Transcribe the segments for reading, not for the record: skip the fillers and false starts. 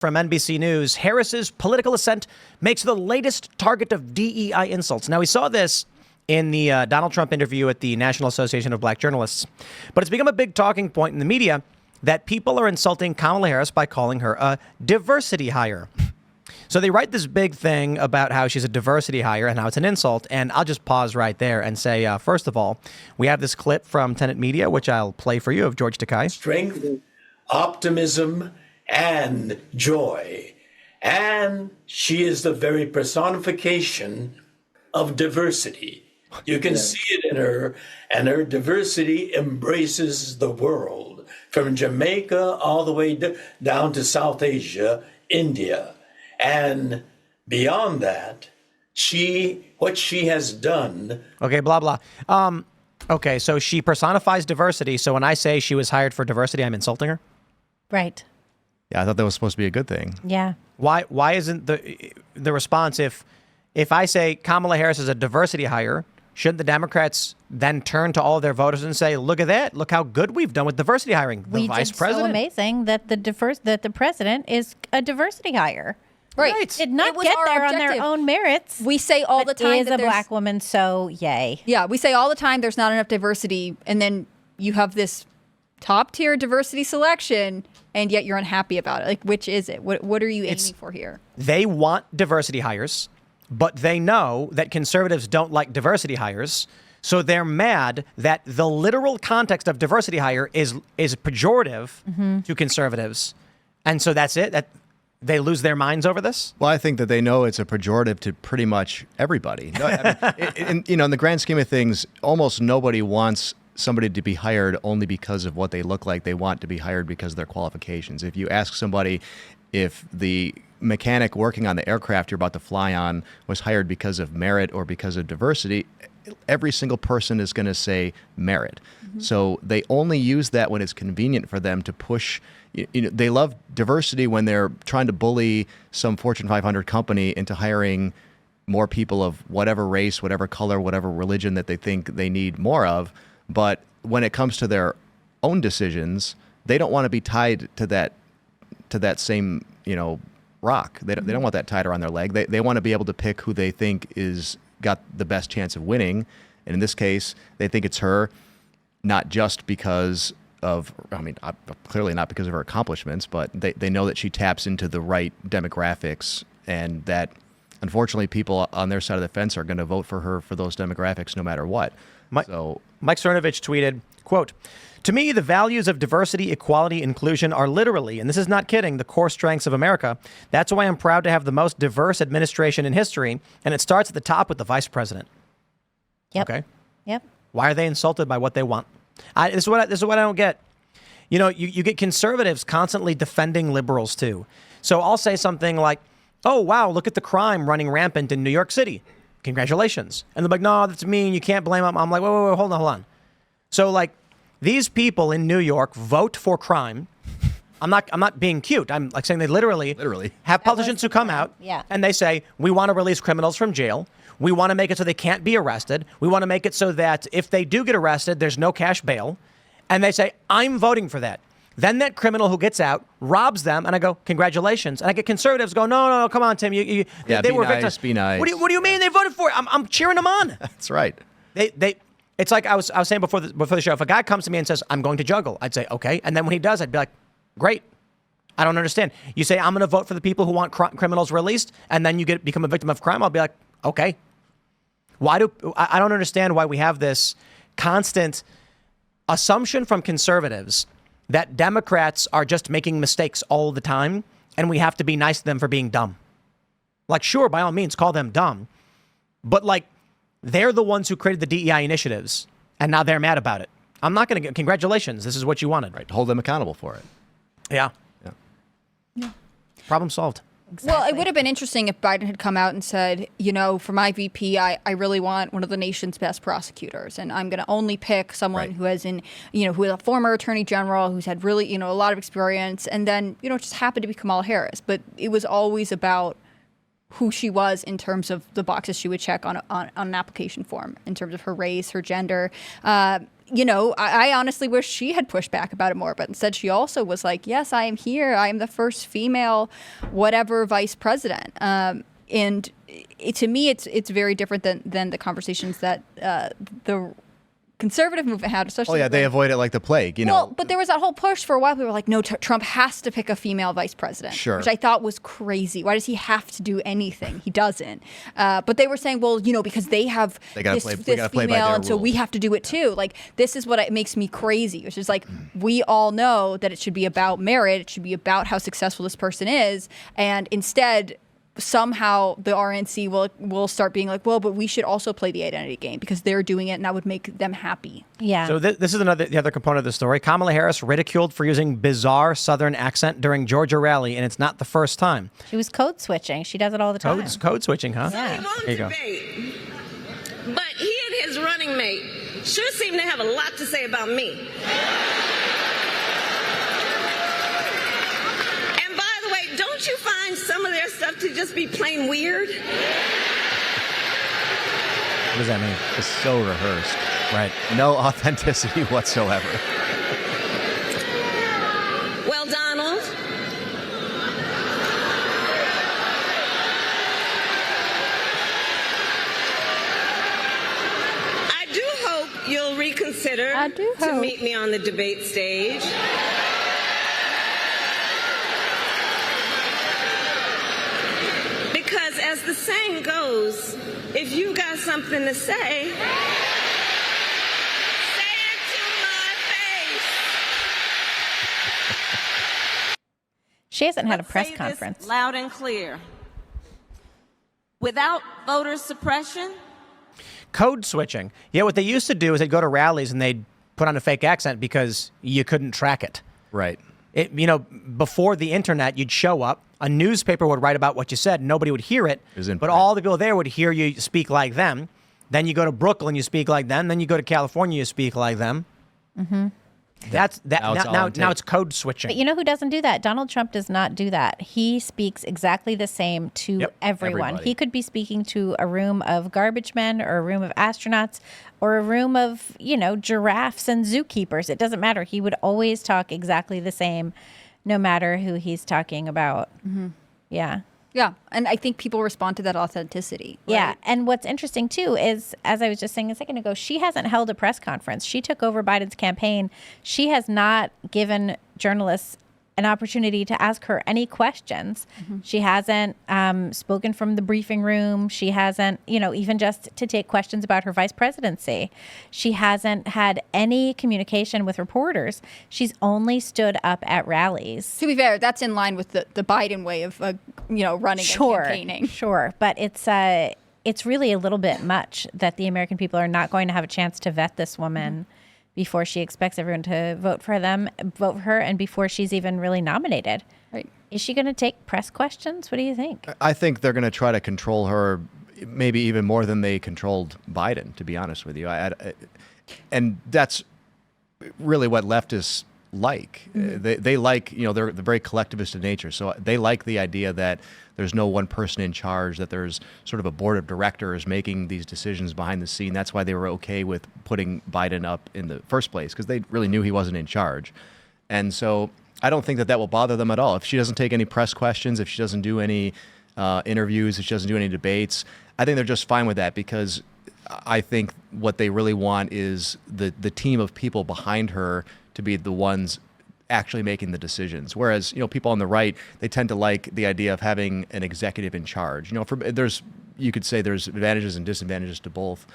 From NBC News, Harris's political ascent makes her the latest target of DEI insults. Now, we saw this in the Donald Trump interview at the National Association of Black Journalists, but it's become a big talking point in the media that people are insulting Kamala Harris by calling her a diversity hire. So they write this big thing about how she's a diversity hire and how it's an insult. And I'll just pause right there and say, first of all, we have this clip from Tenet Media, which I'll play for you, of George Takei. Strength, optimism, and joy. And she is the very personification of diversity. You can see it in her, and her diversity embraces the world, from Jamaica all the way down to South Asia, India. And beyond that, what she has done. Okay, blah, blah. Okay, so she personifies diversity. So when I say she was hired for diversity, I'm insulting her? Right. Yeah, I thought that was supposed to be a good thing. Yeah. Why isn't the response if I say Kamala Harris is a diversity hire, shouldn't the Democrats then turn to all of their voters and say, look at that, look how good we've done with diversity hiring? The vice president. So amazing that the president is a diversity hire. Right. Did not get there on their own merits. We say all the time is a black woman, so yay. Yeah, we say all the time there's not enough diversity, and then you have this top tier diversity selection, and yet you're unhappy about it. Like, which is it? What are you aiming for here? They want diversity hires, but they know that conservatives don't like diversity hires. So they're mad that the literal context of diversity hire is pejorative to conservatives. And so that's it. That they lose their minds over this? Well, I think that they know it's a pejorative to pretty much everybody. No, I mean, in the grand scheme of things, almost nobody wants somebody to be hired only because of what they look like. They want to be hired because of their qualifications. If you ask somebody if the mechanic working on the aircraft you're about to fly on was hired because of merit or because of diversity, every single person is going to say merit. So they only use that when it's convenient for them to push. They love diversity when they're trying to bully some Fortune 500 company into hiring more people of whatever race, whatever color, whatever religion that they think they need more of. But when it comes to their own decisions, they don't want to be tied to that same, rock. They don't want that tied around their leg. They want to be able to pick who they think is got the best chance of winning. And in this case, they think it's her, not just because of, clearly not because of her accomplishments, but they know that she taps into the right demographics, and that unfortunately people on their side of the fence are going to vote for her for those demographics no matter what. Mike Cernovich tweeted, quote, "To me, the values of diversity, equality, inclusion are literally, and this is not kidding, the core strengths of America. That's why I'm proud to have the most diverse administration in history, and it starts at the top with the vice president." Yep. Okay. Yep. Why are they insulted by what they want? This is what I don't get. You get conservatives constantly defending liberals too. So I'll say something like, "Oh, wow, look at the crime running rampant in New York City. Congratulations." And they're like, "No, that's mean. You can't blame them." I'm like, wait, hold on. So these people in New York vote for crime. I'm not being cute. I'm saying they literally have politicians who come out and they say, we want to release criminals from jail. We want to make it so they can't be arrested. We want to make it so that if they do get arrested, there's no cash bail. And they say, I'm voting for that. Then that criminal who gets out robs them, and I go, congratulations. And I get conservatives go, no, come on, Tim. They were victims. Be nice. What do you mean they voted for it? I'm cheering them on. That's right. It's like I was saying before the show. If a guy comes to me and says, I'm going to juggle, I'd say, okay. And then when he does, I'd be like, great. I don't understand. You say, I'm going to vote for the people who want criminals released, and then you become a victim of crime. I'll be like, okay. I don't understand why we have this constant assumption from conservatives that Democrats are just making mistakes all the time, and we have to be nice to them for being dumb. Sure, by all means, call them dumb. But they're the ones who created the DEI initiatives, and now they're mad about it. I'm not going to congratulations. This is what you wanted. Right. Hold them accountable for it. Yeah. Problem solved. Exactly. Well, it would have been interesting if Biden had come out and said, for my VP, I really want one of the nation's best prosecutors, and I'm going to only pick someone who has who is a former attorney general, who's had really, a lot of experience, and then, it just happened to be Kamala Harris. But it was always about who she was in terms of the boxes she would check on an application form, in terms of her race, her gender. I honestly wish she had pushed back about it more, but instead she also was like, yes, I am here. I am the first female whatever vice president. And to me, it's very different than the conversations that the conservative movement had, especially. Oh yeah, they avoid it like the plague, Well, but there was that whole push for a while. People were like, no, Trump has to pick a female vice president. Sure. Which I thought was crazy. Why does he have to do anything? He doesn't. But they were saying, well, because they have this gotta play by female, their and so we rules. have to do it too. Like, this is what it makes me crazy, which is like, we all know that it should be about merit. It should be about how successful this person is. And instead, somehow the RNC will start being like, well, but we should also play the identity game because they're doing it and that would make them happy. Yeah. So this is the other component of the story. Kamala Harris ridiculed for using bizarre Southern accent during Georgia rally, and it's not the first time. She was code switching. She does it all the time. Code switching, huh? Yeah. He won There you go. debate, but he and his running mate sure seem to have a lot to say about me. And by the way, don't you find some of their stuff to just be plain weird? What does that mean? It's so rehearsed. Right. No authenticity whatsoever. Well, Donald, I do hope you'll reconsider I do to hope. meet me on the debate stage. Because as the saying goes, if you've got something to say it to my face. She hasn't had a Let's press say this conference. loud and clear. Without voter suppression, Code switching. Yeah, what they used to do is they'd go to rallies and they'd put on a fake accent because you couldn't track it. Right. Before the internet, you'd show up, a newspaper would write about what you said, nobody would hear it, was in but print. all the people there would hear you speak like them. Then you go to Brooklyn, you speak like them. Then you go to California, you speak like them. Mm-hmm. That's that. Now it's all Now on tape. it's code switching. But you know who doesn't do that? Donald Trump does not do that. He speaks exactly the same to Yep, everyone. everybody. He could be speaking to a room of garbage men or a room of astronauts or a room of, giraffes and zookeepers. It doesn't matter. He would always talk exactly the same no matter who he's talking about. Mm-hmm. Yeah. Yeah. And I think people respond to that authenticity. Right? Yeah. And what's interesting, too, is, as I was just saying a second ago, she hasn't held a press conference. She took over Biden's campaign. She has not given journalists an opportunity to ask her any questions. Mm-hmm. She hasn't spoken from the briefing room. She hasn't, even just to take questions about her vice presidency. She hasn't had any communication with reporters. She's only stood up at rallies. To be fair, that's in line with the Biden way of, running and campaigning. Sure. But it's really a little bit much that the American people are not going to have a chance to vet this woman before she expects everyone to vote for her, and before she's even really nominated. Right. Is she going to take press questions? What do you think? I think they're going to try to control her maybe even more than they controlled Biden, to be honest with you. And that's really what leftists like. They like, they're very collectivist in nature. So they like the idea that there's no one person in charge, that there's sort of a board of directors making these decisions behind the scene. That's why they were okay with putting Biden up in the first place, because they really knew he wasn't in charge. And so I don't think that will bother them at all. If she doesn't take any press questions, if she doesn't do any interviews, if she doesn't do any debates, I think they're just fine with that, because I think what they really want is the team of people behind her to be the ones actually making the decisions. Whereas, people on the right, they tend to like the idea of having an executive in charge. You could say there's advantages and disadvantages to both,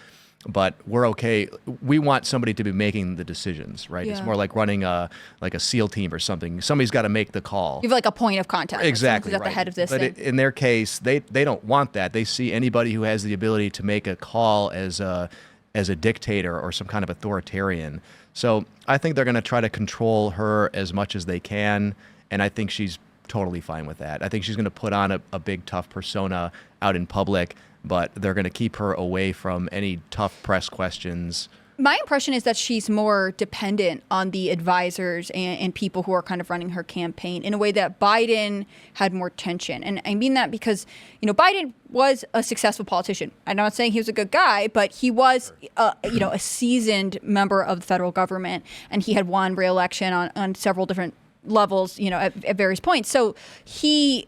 but we're okay. We want somebody to be making the decisions, right? Yeah. It's more like running a SEAL team or something. Somebody's got to make the call. You have like a point of contact. Exactly. Who's at the head of this But thing. in their case, they don't want that. They see anybody who has the ability to make a call as a dictator or some kind of authoritarian. So I think they're going to try to control her as much as they can, and I think she's totally fine with that. I think she's going to put on a big, tough persona out in public, but they're going to keep her away from any tough press questions My impression is that she's more dependent on the advisors and people who are kind of running her campaign in a way that Biden had more tension. And I mean that because, Biden was a successful politician. I'm not saying he was a good guy, but he was, a seasoned member of the federal government, and he had won re-election on several different levels, at various points. So he,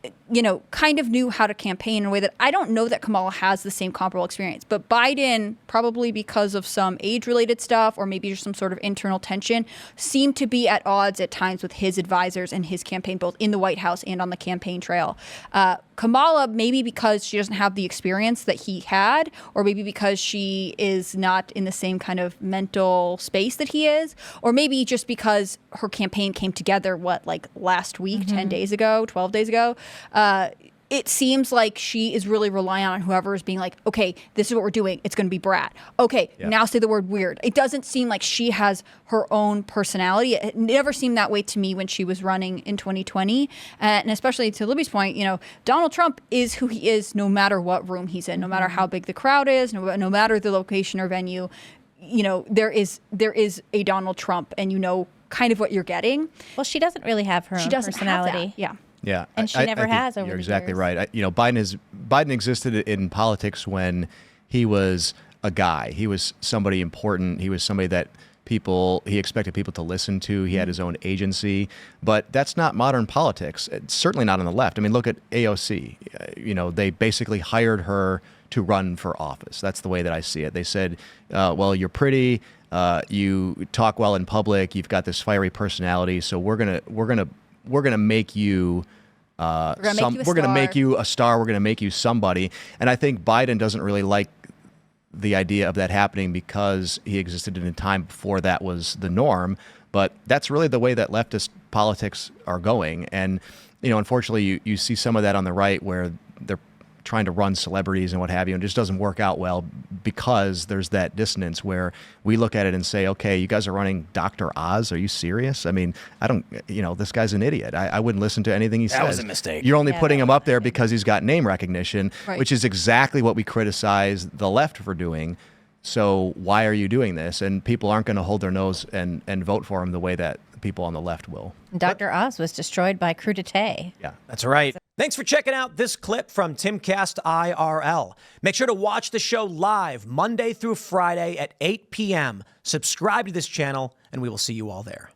kind of knew how to campaign in a way that I don't know that Kamala has the same comparable experience. But Biden, probably because of some age-related stuff or maybe just some sort of internal tension, seemed to be at odds at times with his advisors and his campaign, both in the White House and on the campaign trail. Kamala, maybe because she doesn't have the experience that he had, or maybe because she is not in the same kind of mental space that he is, or maybe just because her campaign came together, last week, 10 days ago, 12 days ago. It seems like she is really relying on whoever is being like, okay, this is what we're doing. It's going to be brat. Okay, now say the word weird. It doesn't seem like she has her own personality. It never seemed that way to me when she was running in 2020. And especially to Libby's point, Donald Trump is who he is no matter what room he's in, no matter how big the crowd is, no matter the location or venue. There is a Donald Trump, and kind of what you're getting. Well, she doesn't really have her own personality. Have that. Yeah. Yeah, and she never has over the years. You're exactly right. Biden existed in politics when he was a guy. He was somebody important. He was somebody that he expected people to listen to. He had his own agency, but that's not modern politics. It's certainly not on the left. I mean, look at AOC. They basically hired her to run for office. That's the way that I see it. They said, well, you're pretty, you talk well in public, you've got this fiery personality, so we're gonna make you we're gonna make you a star. We're gonna make you somebody. And I think Biden doesn't really like the idea of that happening because he existed in a time before that was the norm. But that's really the way that leftist politics are going. And unfortunately, you see some of that on the right where they're trying to run celebrities and what have you, and it just doesn't work out well because there's that dissonance where we look at it and say, okay, you guys are running Dr. Oz. Are you serious? I mean, this guy's an idiot. I wouldn't listen to anything he says. That was a mistake. You're only putting him up there because he's got name recognition, right, which is exactly what we criticize the left for doing. So why are you doing this? And people aren't going to hold their nose and vote for him the way that people on the left will. Dr. Oz was destroyed by crudité. Yeah, that's right. Thanks for checking out this clip from Timcast IRL. Make sure to watch the show live Monday through Friday at 8 p.m. Subscribe to this channel, and we will see you all there.